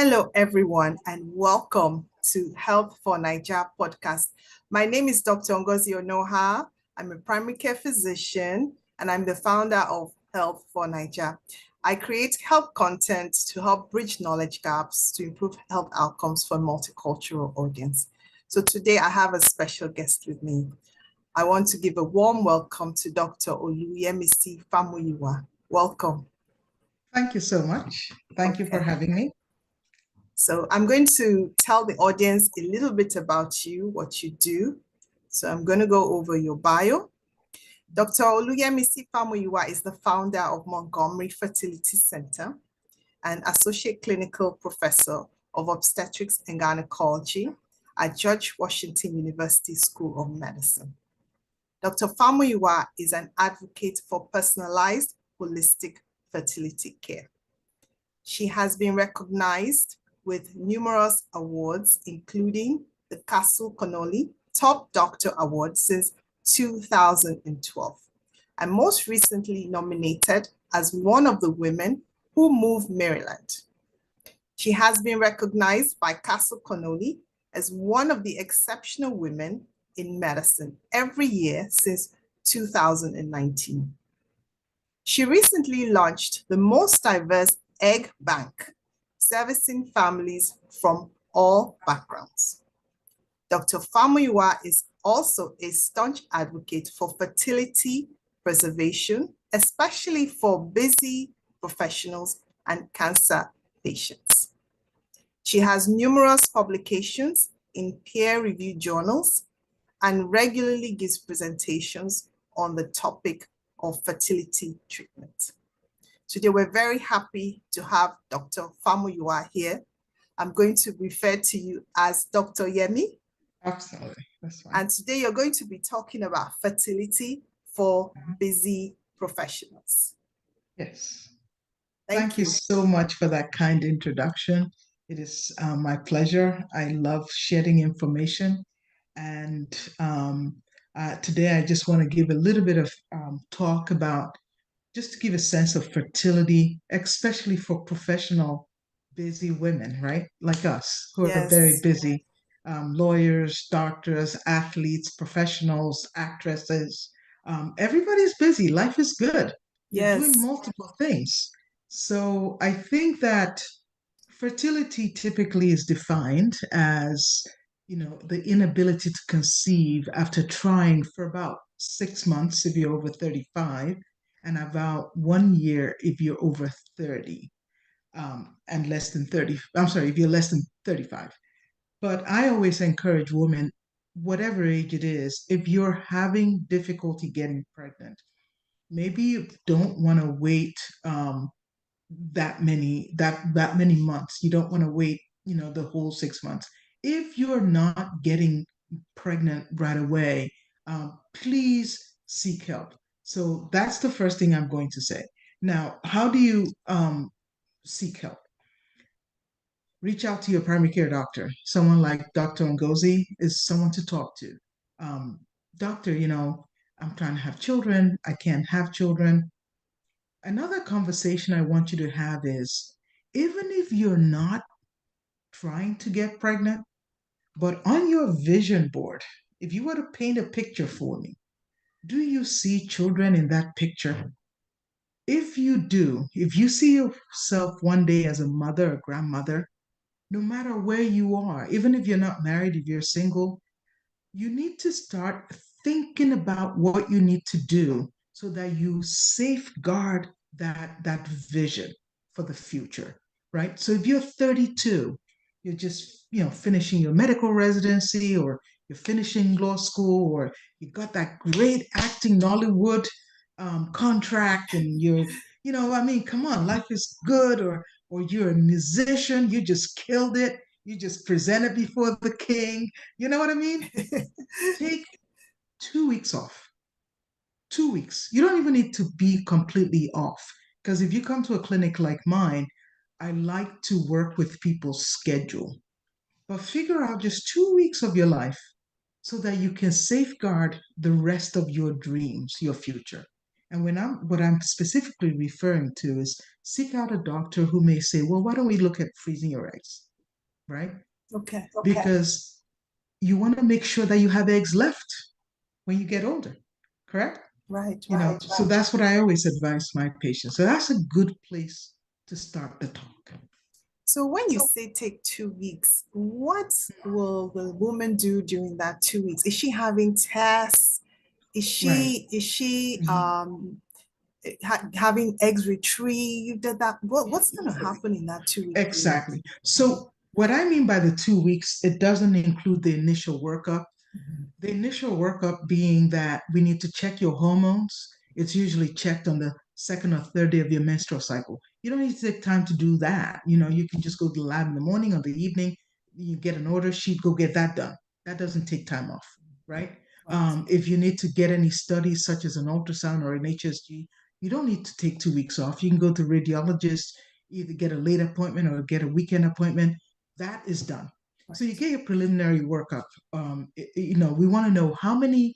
Hello, everyone, and welcome to Health4Naija podcast. My name is Dr. Ngozi Onoha. I'm a primary care physician, and I'm the founder of Health4Naija. I create health content to help bridge knowledge gaps to improve health outcomes for a multicultural audience. So today I have a special guest with me. I want to give a warm welcome to Dr. Oluyemisi Famuyiwa. Welcome. Thank you so much. Thank you for having me. So I'm going to tell the audience a little bit about you, what you do. So I'm going to go over your bio. Dr. Oluyemisi Famuyiwa is the founder of Montgomery Fertility Center and Associate Clinical Professor of Obstetrics and Gynecology at George Washington University School of Medicine. Dr. Famuyiwa is an advocate for personalized, holistic fertility care. She has been recognized with numerous awards, including the Castle Connolly Top Doctor Award since 2012, and most recently nominated as one of the women who moved Maryland. She has been recognized by Castle Connolly as one of the exceptional women in medicine every year since 2019. She recently launched the most diverse egg bank, servicing families from all backgrounds. Dr. Famuyiwa is also a staunch advocate for fertility preservation, especially for busy professionals and cancer patients. She has numerous publications in peer-reviewed journals and regularly gives presentations on the topic of fertility treatment. Today, we're very happy to have Dr. Famuyiwa here. I'm going to refer to you as Dr. Yemi. Absolutely, that's fine. And today you're going to be talking about fertility for busy professionals. Yes. Thank you you so much for that kind introduction. It is my pleasure. I love sharing information. And today I just want to give a little bit of talk about just to give a sense of fertility, especially for professional, busy women, right? Like us, who are very Yes. busy, lawyers, doctors, athletes, professionals, actresses. Everybody's busy. Life is good. You're doing Yes. multiple things. So I think that fertility typically is defined as, the inability to conceive after trying for about 6 months if you're over 35 and about 1 year if you're over 30, and less than 30. I'm sorry, if you're less than 35. But I always encourage women, whatever age it is, if you're having difficulty getting pregnant, maybe you don't want to wait that many months. You don't want to wait, the whole 6 months. If you're not getting pregnant right away, please seek help. So that's the first thing I'm going to say. Now, how do you seek help? Reach out to your primary care doctor. Someone like Dr. Ngozi is someone to talk to. Doctor, I'm trying to have children. I can't have children. Another conversation I want you to have is, even if you're not trying to get pregnant, but on your vision board, if you were to paint a picture for me, do you see children in that picture? If you do, if you see yourself one day as a mother or grandmother, no matter where you are, even if you're not married, if you're single, you need to start thinking about what you need to do so that you safeguard that vision for the future, right? So if you're 32, you're just finishing your medical residency, or you're finishing law school, or you got that great acting Nollywood contract, and I mean, come on, life is good, or you're a musician, you just killed it, you just presented before the king, you know what I mean? Take 2 weeks off. 2 weeks. You don't even need to be completely off. Because if you come to a clinic like mine, I like to work with people's schedule. But figure out just 2 weeks of your life so that you can safeguard the rest of your dreams, your future. And what I'm specifically referring to is seek out a doctor who may say, well, why don't we look at freezing your eggs, right? Okay. Because you want to make sure that you have eggs left when you get older, correct? Right, You know, right. so that's what I always advise my patients. So that's a good place to start the talk. So when you say take 2 weeks, what will the woman do during that 2 weeks? Is she having tests? Is Right. she Mhm. having eggs retrieved? What's going to happen in that 2 week period? Exactly. So what I mean by the 2 weeks, it doesn't include the initial workup. Mhm. The initial workup being that we need to check your hormones. It's usually checked on the second or third day of your menstrual cycle. You don't need to take time to do that. You know, you can just go to the lab in the morning or the evening. You get an order sheet, go get that done. That doesn't take time off, right? Right, If you need to get any studies such as an ultrasound or an HSG, you don't need to take 2 weeks off. You can go to radiologist, either get a late appointment or get a weekend appointment. That is done. So you right, get your preliminary workup. You know, we want to know how many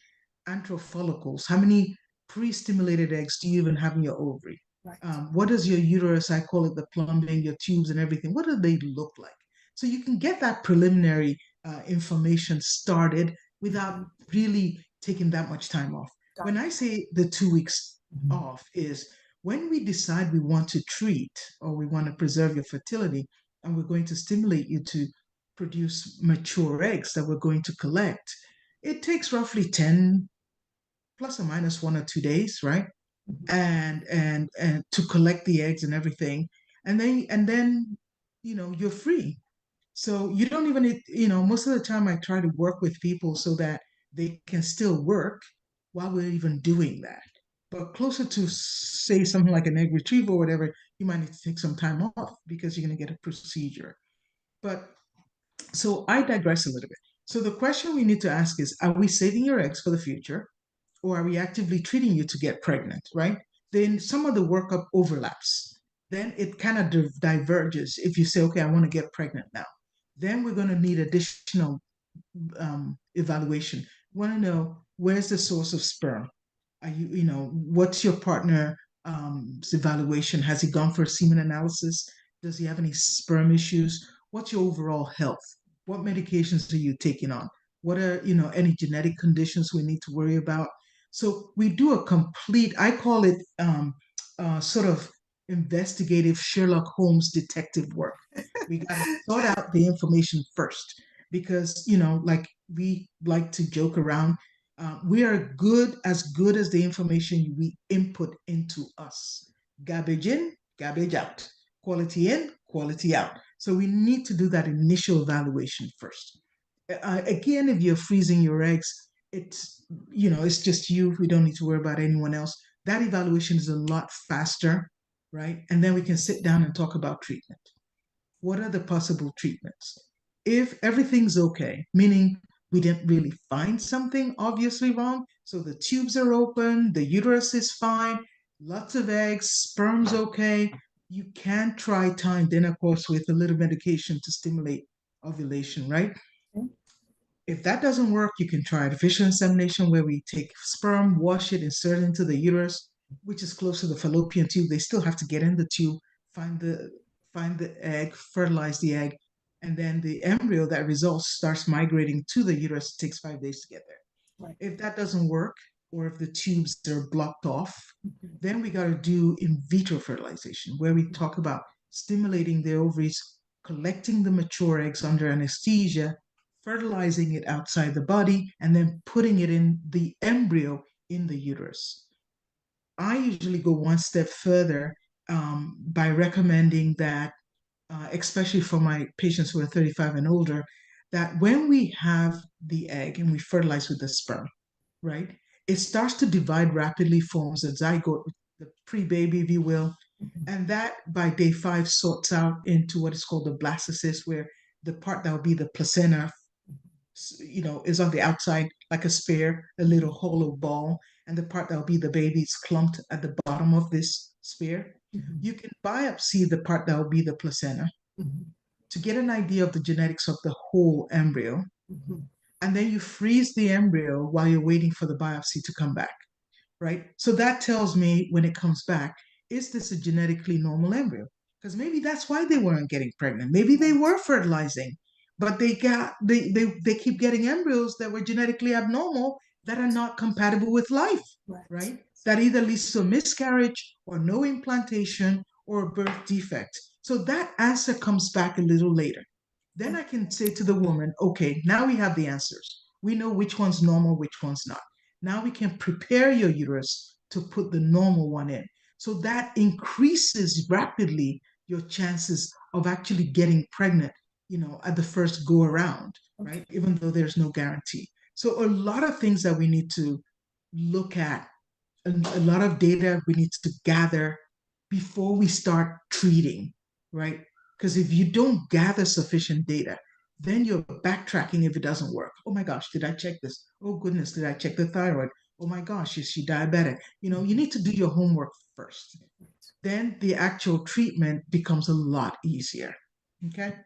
antral follicles, how many pre-stimulated eggs do you even have in your ovary? right. What does your uterus, I call it the plumbing, your tubes and everything, what do they look like? So you can get that preliminary information started without Mhm. really taking that much time off. Got When it. I say the 2 weeks Mhm. off is when we decide we want to treat or we want to preserve your fertility and we're going to stimulate you to produce mature eggs that we're going to collect, it takes roughly 10 plus or minus 1 or 2 days, right? Mhm. And to collect the eggs and everything. And then you know, you're free. So you don't even need, you know, most of the time I try to work with people so that they can still work while we're even doing that. But closer to say something like an egg retrieval or whatever, you might need to take some time off because you're going to get a procedure. But so I digress a little bit. So the question we need to ask is, are we saving your eggs for the future or are we actively treating you to get pregnant, right? Then some of the workup overlaps. Then it kind of diverges if you say, okay, I want to get pregnant now. Then we're going to need additional evaluation. We want to know where's the source of sperm? Are you, you know, what's your partner evaluation? Has he gone for a semen analysis? Does he have any sperm issues? What's your overall health? What medications are you taking on? What are, you know, any genetic conditions we need to worry about? So we do a complete, I call it sort of investigative Sherlock Holmes detective work. We got to sort out the information first because, you know, like we like to joke around, we are good as the information we input into us. Garbage in, garbage out. Quality in, quality out. So we need to do that initial evaluation first. Again, if you're freezing your eggs, it's, you know, it's just you. We don't need to worry about anyone else. That evaluation is a lot faster, right? And then we can sit down and talk about treatment. What are the possible treatments? If everything's okay, meaning we didn't really find something obviously wrong, so the tubes are open, the uterus is fine, lots of eggs, sperm's okay, you can try time, then of course with a little medication to stimulate ovulation, right? Okay. If that doesn't work, you can try artificial insemination where we take sperm, wash it, insert it into the uterus, which is close to the fallopian tube. They still have to get in the tube, find the find the egg, fertilize the egg, and then the embryo that results starts migrating to the uterus. It takes 5 days to get there. Right. If that doesn't work, or if the tubes are blocked off, Mhm. then we got to do in vitro fertilization, where we talk about stimulating the ovaries, collecting the mature eggs under anesthesia, fertilizing it outside the body, and then putting it in the embryo in the uterus. I usually go one step further by recommending that, especially for my patients who are 35 and older, that when we have the egg and we fertilize with the sperm, right, it starts to divide rapidly, forms a zygote, the pre-baby, if you will, Mhm. and that by day 5 sorts out into what is called the blastocyst, where the part that will be the placenta, you know, is on the outside like a spear, a little hollow ball, and the part that will be the baby is clumped at the bottom of this spear. Mhm. You can biopsy the part that will be the placenta Mhm. to get an idea of the genetics of the whole embryo. Mhm. And then you freeze the embryo while you're waiting for the biopsy to come back, right? So that tells me when it comes back, is this a genetically normal embryo? Because maybe that's why they weren't getting pregnant. Maybe they were fertilizing, but they keep getting embryos that were genetically abnormal that are not compatible with life, Right. right? That either leads to a miscarriage or no implantation or a birth defect. So that answer comes back a little later. Then I can say to the woman, okay, now we have the answers. We know which one's normal, which one's not. Now we can prepare your uterus to put the normal one in. So that increases rapidly your chances of actually getting pregnant, at the first go around, Okay. right? Even though there's no guarantee. So a lot of things that we need to look at, a lot of data we need to gather before we start treating, right? Because if you don't gather sufficient data, then you're backtracking if it doesn't work. Oh my gosh, did I check this? Oh goodness, did I check the thyroid? Oh my gosh, is she diabetic? You need to do your homework first. Then the actual treatment becomes a lot easier. Okay.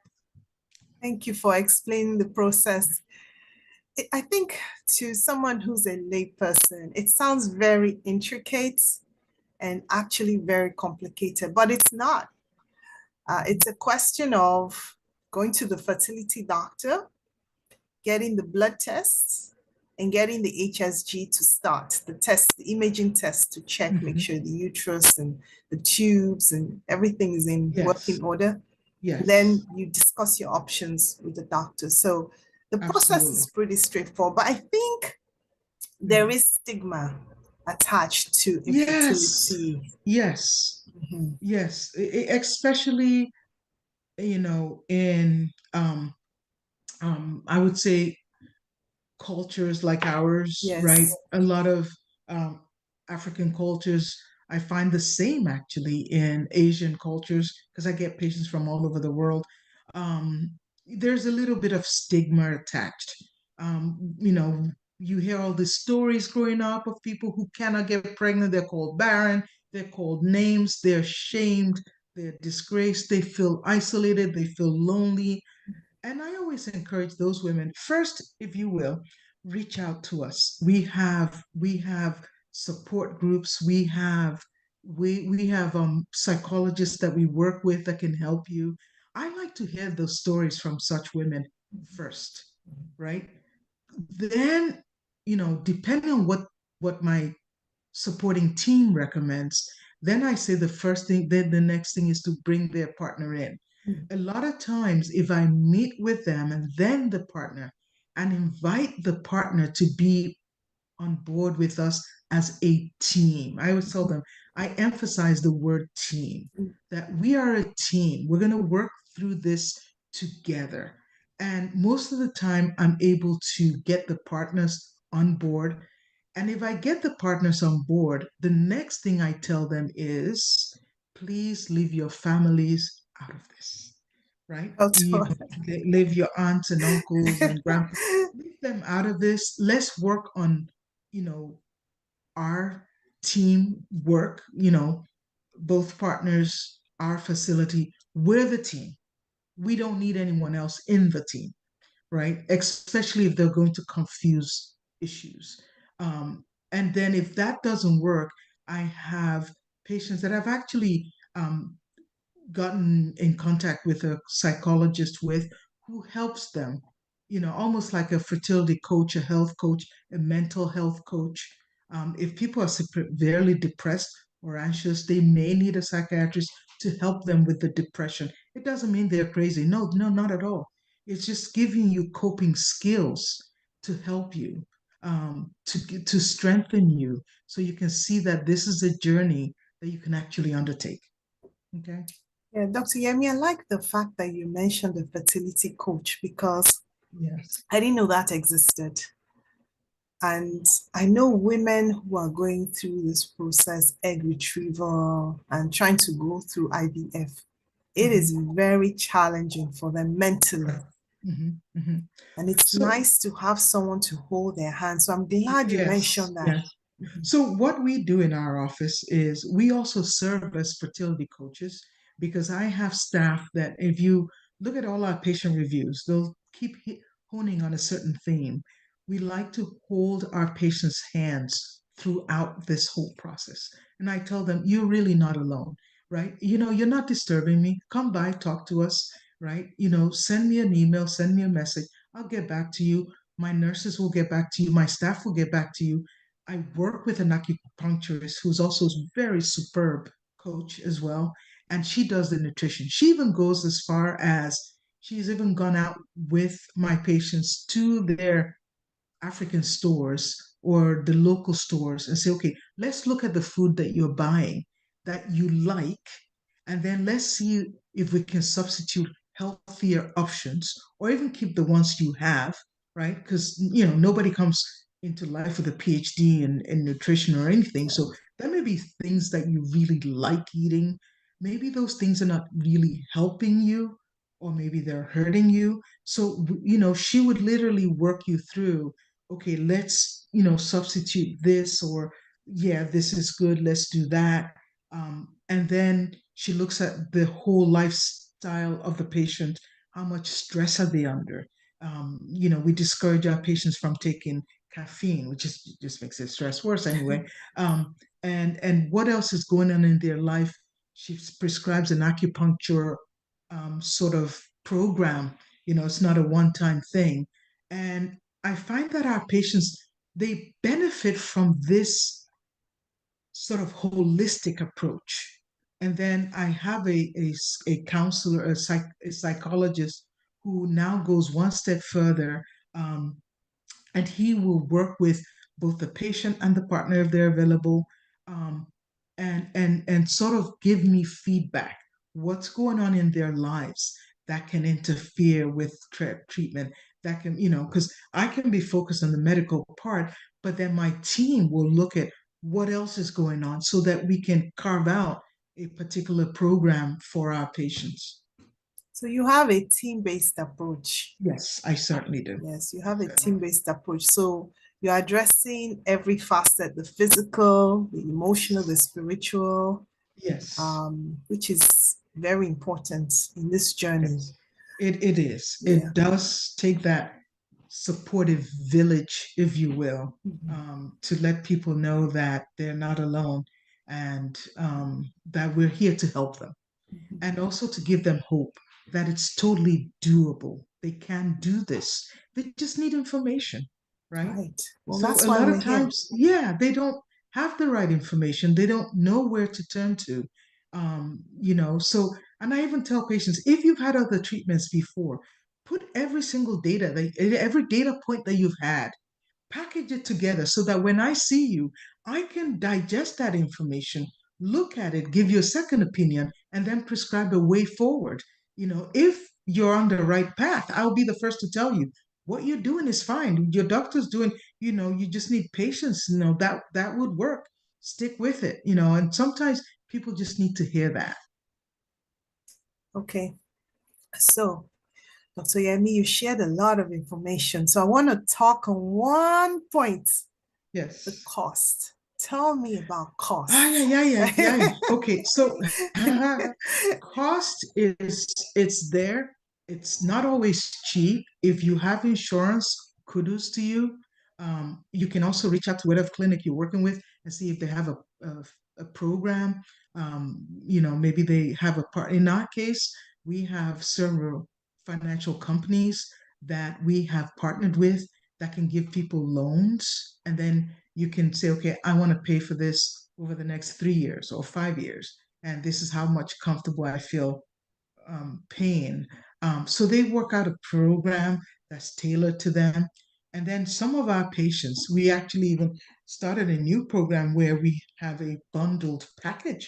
Thank you for explaining the process. I think to someone who's a layperson, it sounds very intricate and actually very complicated, but it's not. It's a question of going to the fertility doctor, getting the blood tests, and getting the HSG to start the test, the imaging test to check, make Mhm. sure the uterus and the tubes and everything is in Yes. working order. And Yes. then you discuss your options with the doctor. So the process Absolutely. is pretty straightforward, but I think there Mhm. is stigma attached to Yes. infertility. Yes. Mhm. Yes. Especially, in I would say cultures like ours, right? Yes, A lot of um, African cultures, I find the same actually in Asian cultures because I get patients from all over the world. Um, there's a little bit of stigma attached. Um, you know, you hear all the stories growing up of people who cannot get pregnant. They're called barren, they're called names, they're shamed, they're disgraced, they feel isolated, they feel lonely, and I always encourage those women, first, if you will, reach out to us. We have support groups. We have psychologists that we work with that can help you. I like to hear those stories from such women first, right? Then, depending on what my supporting team recommends, then I say the first thing, then the next thing is to bring their partner in. A lot of times, if I meet with them and then the partner and invite the partner to be on board with us as a team, I always tell them, I emphasize the word team, that we are a team. We're going to work through this together. And most of the time, I'm able to get the partners on board, and if I get the partners on board, the next thing I tell them is, please leave your families out of this, right? Leave your aunts and uncles and grandpa, leave them out of this. Let's work on, you know, our team work, both partners, our facility. We're the team. We don't need anyone else in the team, right? Especially if they're going to confuse issues. And then if that doesn't work, I have patients that I've actually gotten in contact with a psychologist with who helps them, almost like a fertility coach, a health coach, a mental health coach. If people are severely depressed or anxious, they may need a psychiatrist to help them with the depression. It doesn't mean they're crazy. No, no, not at all. It's just giving you coping skills to help you, to strengthen you, so you can see that this is a journey that you can actually undertake. Okay. Yeah, Dr. Yemi, I like the fact that you mentioned the fertility coach because Yes. I didn't know that existed. And I know women who are going through this process, egg retrieval, and trying to go through IVF. It is Mhm. very challenging for them mentally. Right. Hmm. And it's So, nice to have someone to hold their hand. So I'm glad you yes, mentioned that. yes. So, what we do in our office is we also serve as fertility coaches because I have staff that, if you look at all our patient reviews, they'll keep honing on a certain theme. We like to hold our patients' hands throughout this whole process. And I tell them, you're really not alone, right? You're not disturbing me. Come by, talk to us, right? Send me an email, send me a message. I'll get back to you. My nurses will get back to you. My staff will get back to you. I work with an acupuncturist who's also a very superb coach as well. And she does the nutrition. She even goes as far as she's even gone out with my patients to their African stores or the local stores and say, okay, let's look at the food that you're buying that you like, and then let's see if we can substitute healthier options or even keep the ones you have, right? Because, nobody comes into life with a PhD in nutrition or anything. So there may be things that you really like eating. Maybe those things are not really helping you, or maybe they're hurting you. So, she would literally work you through, okay, let's, substitute this, or yeah, this is good, let's do that. And then she looks at the whole lifestyle of the patient. How much stress are they under? We discourage our patients from taking caffeine, which just makes it stress worse anyway. And what else is going on in their life? She prescribes an acupuncture sort of program. It's not a one-time thing. And I find that our patients, they benefit from this sort of holistic approach. And then I have a counselor, a psychologist who now goes one step further, um, and he will work with both the patient and the partner if they're available, um, and sort of give me feedback. What's going on in their lives that can interfere with treatment? That can, because I can be focused on the medical part, but then my team will look at what else is going on so that we can carve out a particular program for our patients. So you have a team-based approach. Yes, I certainly do. Yes, you have a team-based approach. So you're addressing every facet, the physical, the emotional, the spiritual, Yes. which is very important in this journey. Yes, it is. Yeah. It does take that supportive village, if you will, Mhm. to let people know that they're not alone, and that we're here to help them, Mhm. and also to give them hope that it's totally doable. They can do this. They just need information, right? Right. Well, So that's a why lot we're of here. times, yeah, they don't have the right information. They don't know where to turn to. So, and I even tell patients, if you've had other treatments before, put every data point that you've had, package it together so that when I see you, I can digest that information, look at it, give you a second opinion, and then prescribe a way forward. If you're on the right path, I'll be the first to tell you what you're doing is fine. Your doctor's doing, you just need patience, that would work. Stick with it, and sometimes people just need to hear that. Okay. So, Dr. Yemi, you shared a lot of information. So I want to talk on one point, the Yes. cost. Tell me about Ah, cost. yeah, yeah, yeah, yeah. Okay, so cost is it's there. It's not always cheap. If you have insurance, kudos to you. You can also reach out to whatever clinic you're working with and see if they have a program. Maybe they have a part. In our case, we have several financial companies that we have partnered with that can give people loans, and then you can say, okay, I want to pay for this over the next 3 years or 5 years, and this is how much comfortable I feel paying. So they work out a program that's tailored to them. And then some of our patients, we actually even started a new program where we have a bundled package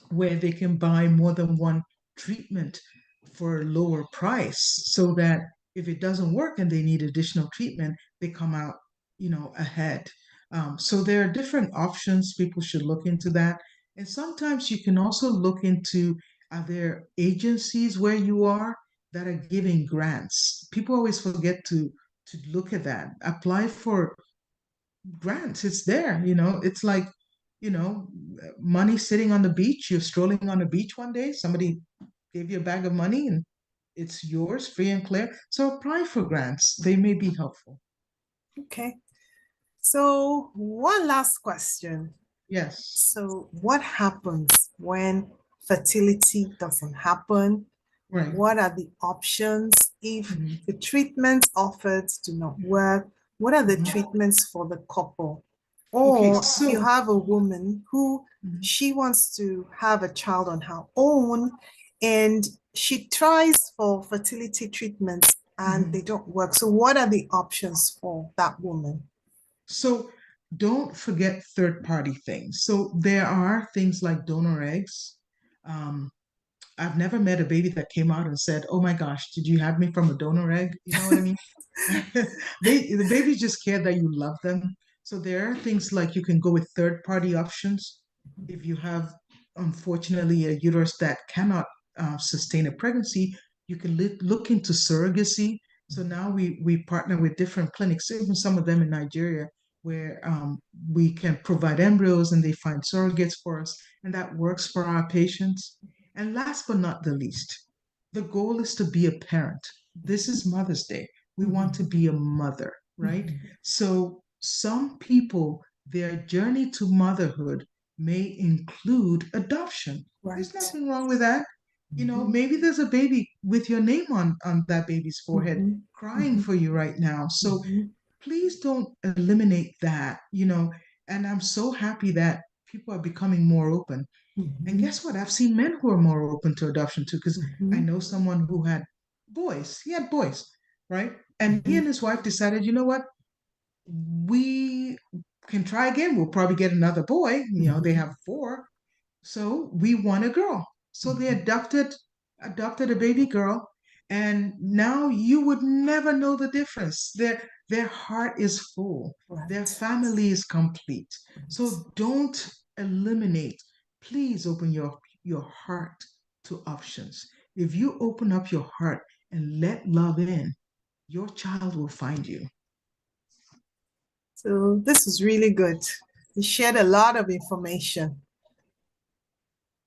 where they can buy more than one treatment for a lower price, so that if it doesn't work and they need additional treatment, they come out, ahead. So there are different options. People should look into that. And sometimes you can also look into, are there agencies where you are that are giving grants? People always forget to look at that. Apply for grants. It's there. It's like, you know money sitting on the beach. You're strolling on the beach one day, somebody gave you a bag of money, and it's yours free and clear. So apply for grants. They may be helpful. Okay. So one last question. Yes. So what happens when fertility doesn't happen? Right. What are the options if Mhm. the treatments offered do not work? What are the Mhm. treatments for the couple? Okay, Or if you so have a woman who Mhm. she wants to have a child on her own and she tries for fertility treatments and they Mhm. don't work. So what are the options for that woman? So don't forget third party things. So there are things like donor eggs. Um, I've never met a baby that came out and said, "Oh my gosh, did you have me from a donor egg?" You know what I mean? The babies just care that you love them. So there are things like you can go with third party options if you have, unfortunately, a uterus that cannot sustain a pregnancy. You can look into surrogacy. So now we partner with different clinics, even some of them in Nigeria, where we can provide embryos and they find surrogates for us, and that works for our patients. And last but not the least, the goal is to be a parent. This is Mother's Day. We want to Mhm, be a mother, right? mhm. So some people, their journey to motherhood may include adoption. There's Right. nothing wrong with that. Mhm, Maybe there's a baby with your name on that baby's forehead mhm, crying mhm, for you right now. So mhm, please don't eliminate that. And I'm so happy that people are becoming more open. And mhm, guess what? I've seen men who are more open to adoption too, because I mhm, know someone who had boys. He had boys, right? And he and mhm, his wife decided, you know what? We can try again. We'll probably get another boy. They mhm, have four. So we want a girl. So they mhm. adopted a baby girl, and now you would never know the difference. Their heart is full. Their Right. family is complete. Right. So don't eliminate. Please open your heart to options. If you open up your heart and let love in, your child will find you. So this is really good. You shared a lot of information,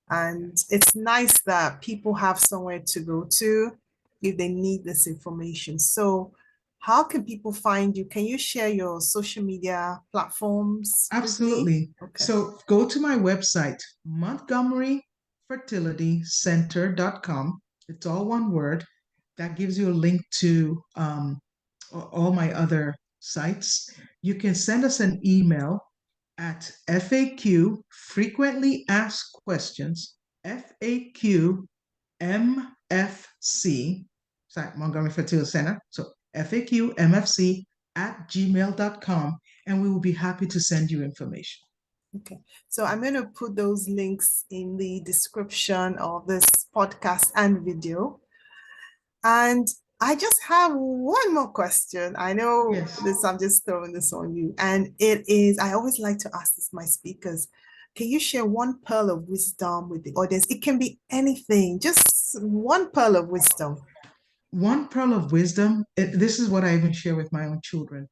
and it's nice that people have somewhere to go to if they need this information. So how can people find you? Can you share your social media platforms with me? Absolutely. Okay. So go to my website, montgomeryfertilitycenter.com. It's all one word. That gives you a link to all my other sites. You can send us an email at FAQ, frequently asked questions, FAQ MFC, sorry, Montgomery Fertility Center. So FAQ MFC at gmail.com, and we will be happy to send you information. Okay. So I'm going to put those links in the description of this podcast and video. And I just have one more question. I know Yes. this, I'm just throwing this on you. And it is, I always like to ask this my speakers. Can you share one pearl of wisdom with the audience? It can be anything, just one pearl of wisdom. One pearl of wisdom, this is what I even share with my own children.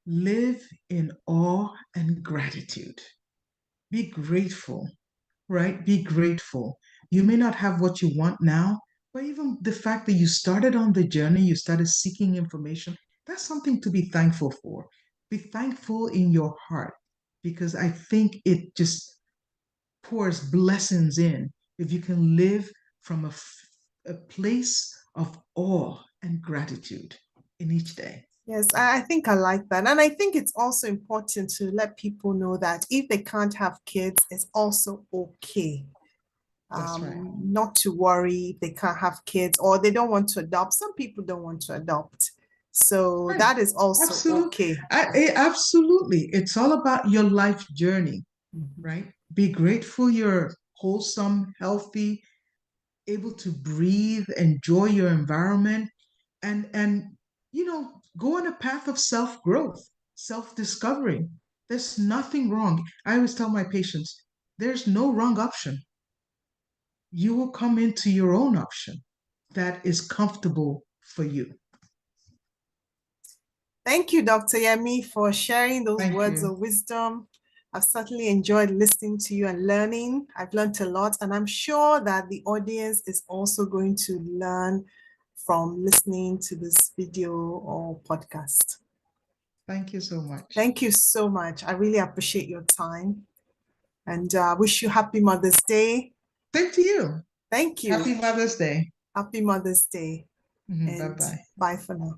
Live in awe and gratitude. Be grateful, right? Be grateful. You may not have what you want now, but even the fact that you started on the journey, you started seeking information, that's something to be thankful for. Be thankful in your heart because I think it just pours blessings in if you can live from a place of awe and gratitude in each day. Yes, I think I like that. And I think it's also important to let people know that if they can't have kids, it's also okay. That's right. Not to worry if they can't have kids or they don't want to adopt. Some people don't want to adopt. So Right. that is also Absolutely. okay. Absolutely. It's all about your life journey, Mhm. right? Be grateful you're wholesome, healthy, able to breathe, enjoy your environment, and go on a path of self-growth, self-discovery. There's nothing wrong. I always tell my patients, there's no wrong option. You will come into your own option that is comfortable for you. Thank you, Dr. Yemi, for sharing those Thank words you. of wisdom. I've certainly enjoyed listening to you and learning. I've learned a lot, and I'm sure that the audience is also going to learn from listening to this video or podcast. Thank you so much. Thank you so much. I really appreciate your time and wish you happy Mother's Day. Same to you. Thank you. Happy Mother's Day. Happy Mother's Day. And Bye-bye. bye for now.